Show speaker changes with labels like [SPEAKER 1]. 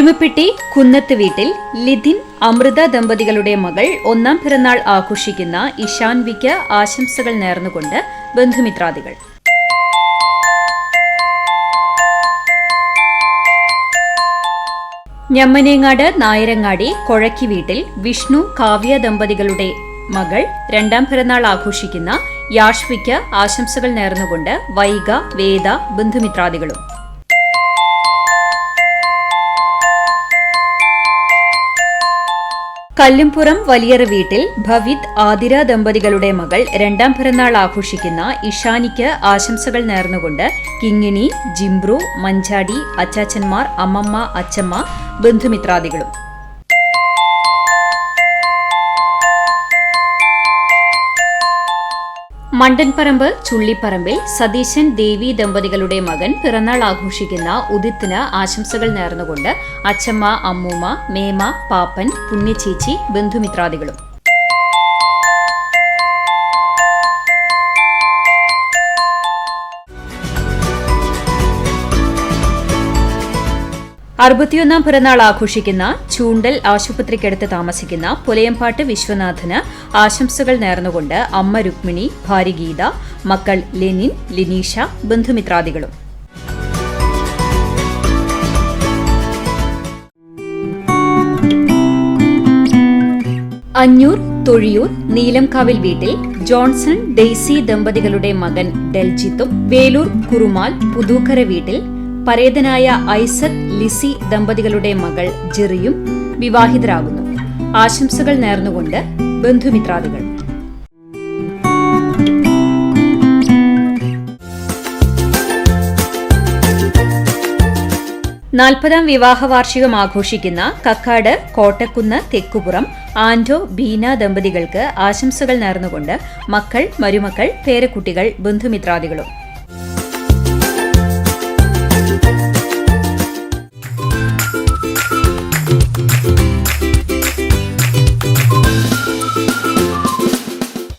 [SPEAKER 1] എരുമപ്പെട്ടി കുന്നത്ത് വീട്ടിൽ ലിഥിൻ അമൃത ദമ്പതികളുടെ മകൾ ഒന്നാം പിറന്നാൾ ആഘോഷിക്കുന്ന ഇഷാൻവിക്ക് ആശംസകൾ നേർന്നുകൊണ്ട് ബന്ധുമിത്രാദികൾ. ഞമ്മനേങ്ങാട് നായരങ്ങാടി കൊഴക്കി വീട്ടിൽ വിഷ്ണു കാവ്യ ദമ്പതികളുടെ മകൾ രണ്ടാം പിറന്നാൾ ആഘോഷിക്കുന്ന യാഷ്വിക്ക് ആശംസകൾ നേർന്നുകൊണ്ട് വൈഗ, വേദ, ബന്ധുമിത്രാദികളും. കല്ലുംപുറം വലിയറ വീട്ടിൽ ഭവിത്, ആതിര ദമ്പതികളുടെ മകൾ രണ്ടാം പിറന്നാൾ ആഘോഷിക്കുന്ന ഇഷാനിക്ക് ആശംസകൾ നേർന്നുകൊണ്ട് കിങ്ങിണി, ജിംബ്രു, മഞ്ചാടി, അച്ചാച്ചന്മാർ, അമ്മമ്മ, അച്ചമ്മ, ബന്ധുമിത്രാദികളും. മണ്ടൻപറമ്പ് ചുള്ളിപ്പറമ്പിൽ സതീശൻ, ദേവി ദമ്പതികളുടെ മകൻ പിറന്നാൾ ആഘോഷിക്കുന്ന ഉദിത്തിന് ആശംസകൾ നേർന്നുകൊണ്ട് അച്ചമ്മ, അമ്മൂമ്മ, മേമ, പാപ്പൻ, പുണ്യചേച്ചി, ബന്ധുമിത്രാദികളും. അറുപത്തിയൊന്നാം പിറന്നാൾ ആഘോഷിക്കുന്ന ചൂണ്ടൽ ആശുപത്രിക്കടുത്ത് താമസിക്കുന്ന പുലയംപാട്ട് വിശ്വനാഥന് ആശംസകൾ നേർന്നുകൊണ്ട് അമ്മ രുക്മിണി, ഭാര്യ ഗീത, മക്കൾ ലെനിൻ, ലിനീഷ, ബന്ധുമിത്രാദികളും. അഞ്ഞൂർ തൊഴിയൂർ നീലംകാവിൽ വീട്ടിൽ ജോൺസൺ, ഡെയ്സി ദമ്പതികളുടെ മകൻ ഡെൽജിത്തും വേലൂർ കുറുമാൽ പുതൂക്കര വീട്ടിൽ പരേതനായ ഐസക്, ലിസി ദമ്പതികളുടെ മകൾ ജെറിയും വിവാഹിതരാകുന്നു. ആശംസകൾ നേർന്നുകൊണ്ട് ബന്ധുമിത്രാദികൾ. 40ാം വിവാഹ വാർഷികം ആഘോഷിക്കുന്ന കക്കാട് കോട്ടക്കുന്ന് തെക്കുപുറം ആന്റോ, ബീന ദമ്പതികൾക്ക് ആശംസകൾ നേർന്നുകൊണ്ട് മക്കൾ, മരുമക്കൾ, പേരക്കുട്ടികൾ, ബന്ധുമിത്രാദികളും.